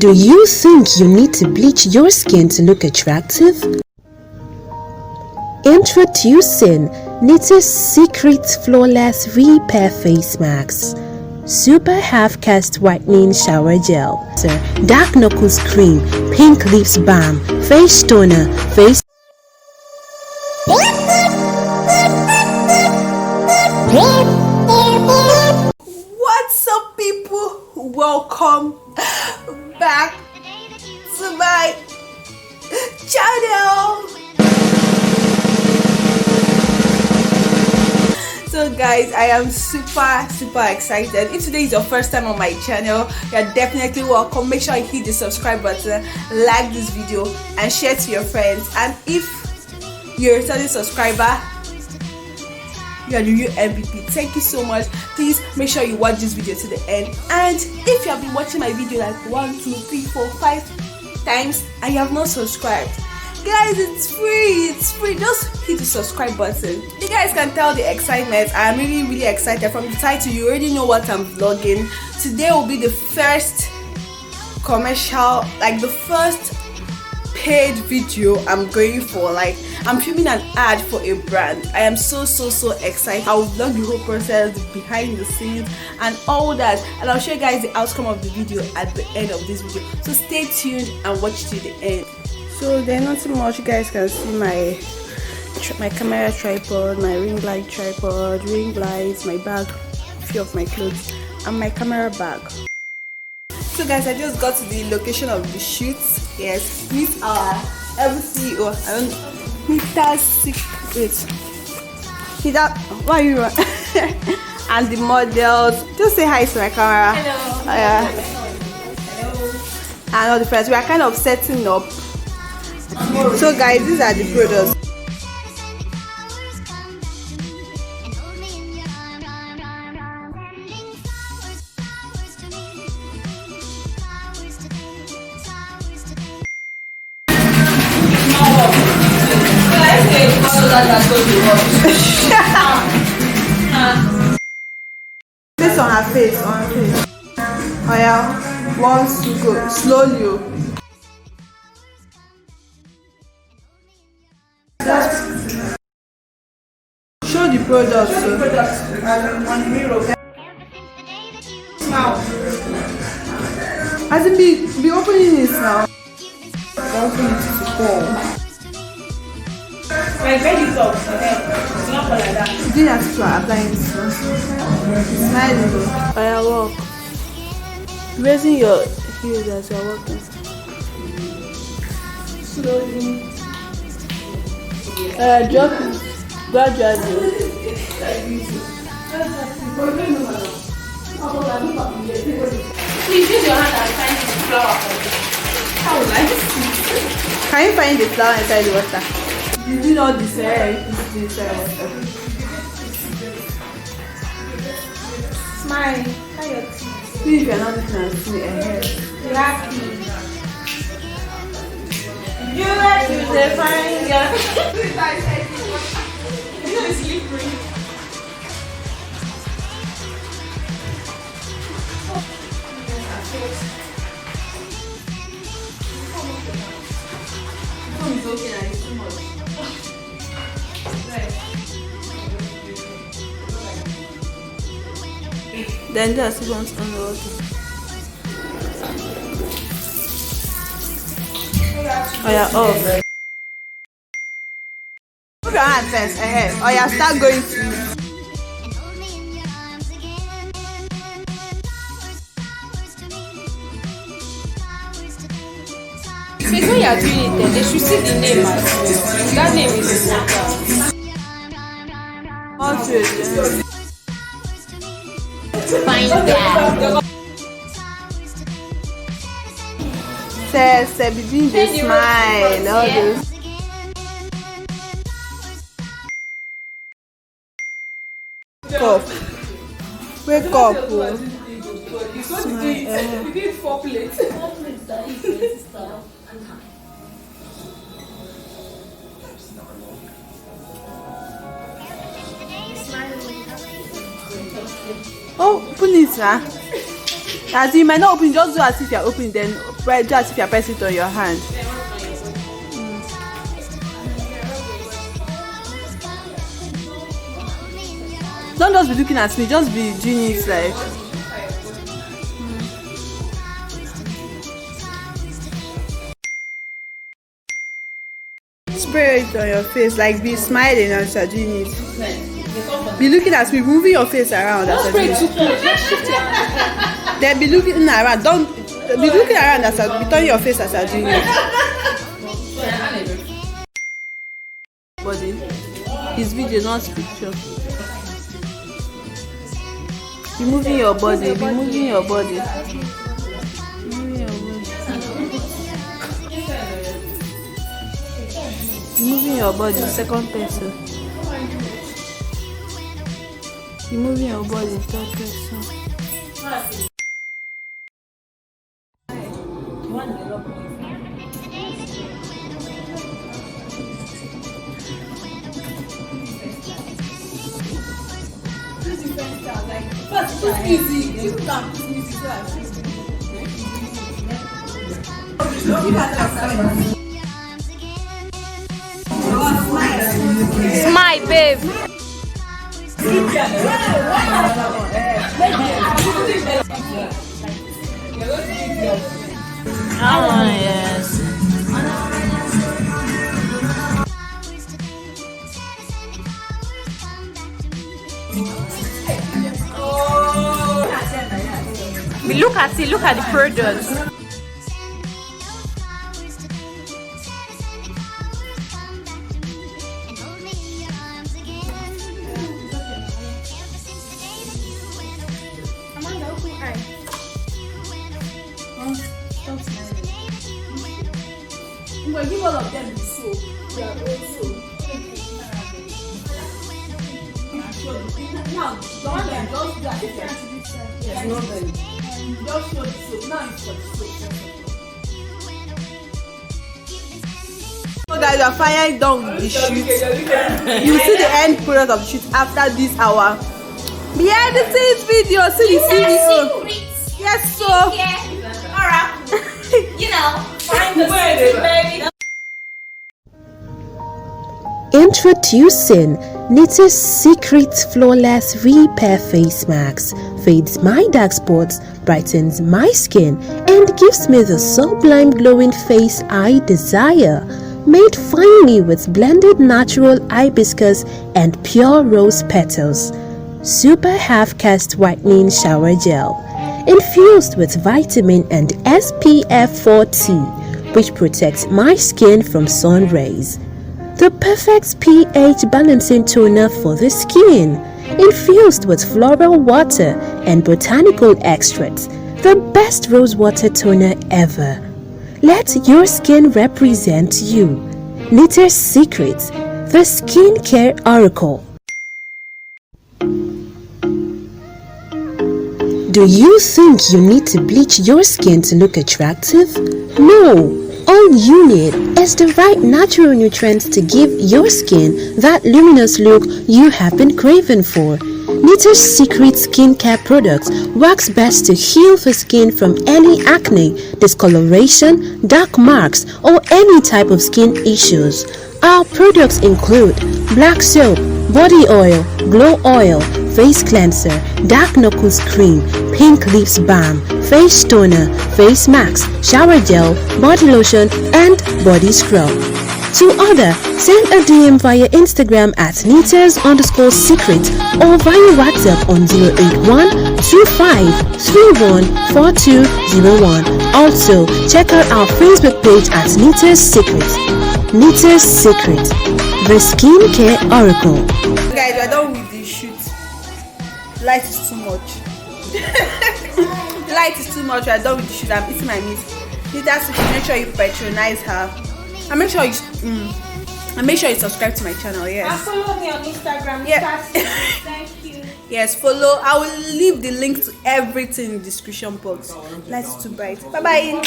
Do you think you need to bleach your skin to look attractive? Introducing Nature's Secret Flawless Repair Face Mask. Super Half-Cast Whitening Shower Gel. Dark Knuckles Cream. Pink Lips Balm. Face Toner. Face... What's up, people? Welcome back to my channel. So guys, I am super excited. If today is your first time on my channel, you're definitely welcome. Make sure you hit the subscribe button, like this video, and share to your friends. And if you're a returning subscriber, you are the real MVP. Thank you so much. Please make sure you watch this video to the end. And if you have been watching my video like 1, 2, 3, 4, 5 times and you have not subscribed, guys, it's free. Just hit the subscribe button. You guys can tell the excitement. I'm really excited. From the title, you already know what I'm vlogging. Today will be the first commercial, like the first paid video I'm going for. Like, I'm filming an ad for a brand. I am so excited. I will vlog the whole process, behind the scenes and all that, and I'll show you guys the outcome of the video at the end of this video. So stay tuned and watch till the end. So there's nothing much. You guys can see my camera tripod, my ring light tripod, ring lights, my bag, a few of my clothes, and my camera bag. So guys, I just got to the location of the shoot. Yes, meet our CEO. I don't know. Mr. Secret. Why are you run? And the models. Just say hi to my camera. Hello. And all the friends. We are kind of setting up. So guys, these are the products. Face on her face, Oh yeah, once you go slowly. Just show the product. On the mirror. Now, as it be opening this now. Open it to fall. Like very top, it's not like that. You didn't have to apply this one. Smiling. I walk. Raising your heels as you're walking. Slowly. Drop it. Gradually. Please use your hand and find the flower. How nice. Can you find the flower inside the water? You do not deserve this water. Smile. Please, you're not looking at me ahead. Lucky. You like to define your. You know it's slippery. It's okay, it's too much. Then just once on the water. Oh yeah, off. Put your hand first, ahead. Oh yeah, start going through. So when you are doing it, they should see the name as well. That name is important. Find that. Say, begin to smile. All those. Wake up. Smile. We did 4 plates. 4 plates. Oh, police, huh? As you might not open, just do as if you're opening, then do as if you're pressing it on your hand. Don't just be looking at me, just be doing it like. Spray it on your face, like be smiling as you're doing it. Be looking at me, moving your face around as you're doing it. Then be looking around, don't be looking around as be turning your face as you're doing it. Body. His video, not picture. Be moving your body, be moving your body. Moving your body, second person. You're moving your body, third person. Smile, babe. Oh, yes. Look at it, look at the product. Well, give all of them the soap. They are all soap. Now, don't them, just do that. Yes, no them. Just show the soap. Now it's for the soap. So guys, we are finally done with the shoot. You see the end product of the shoot after this hour. Behind the scenes video, see the CEO. Yes, so. Alright. You know, find the secret, baby. Introducing Nita's Secret Flawless Repair Face Mask. Fades my dark spots, brightens my skin, and gives me the sublime glowing face I desire. Made finely with blended natural hibiscus and pure rose petals. Super half-cast whitening shower gel. Infused with vitamin and SPF 40, which protects my skin from sun rays. The perfect pH balancing toner for the skin, infused with floral water and botanical extracts, the best rose water toner ever. Let your skin represent you. Nita's Secrets, the skincare oracle. Do you think you need to bleach your skin to look attractive? No! All you need is the right natural nutrients to give your skin that luminous look you have been craving for. Nita's Secret skincare products works best to heal the skin from any acne, discoloration, dark marks, or any type of skin issues. Our products include black soap, body oil, glow oil, face cleanser, dark knuckles cream, pink lips balm, face toner, face mask, shower gel, body lotion, and body scrub. To order, send a DM via Instagram at Nitas_secret or via WhatsApp on 081 25 31 4201. Also, check out our Facebook page at Nita's Secret. Nita's Secret, the skincare oracle. Guys, we're done with the shoot. Light is too much. Light is too much. We're done with the shoot. I'm eating my meat. Nita's Secret. Make sure you patronize her. And make sure you subscribe to my channel. Yes. And follow me on Instagram. Yeah. Thank you. Yes, follow. I will leave the link to everything in the description box. Light is too bright. Bye bye.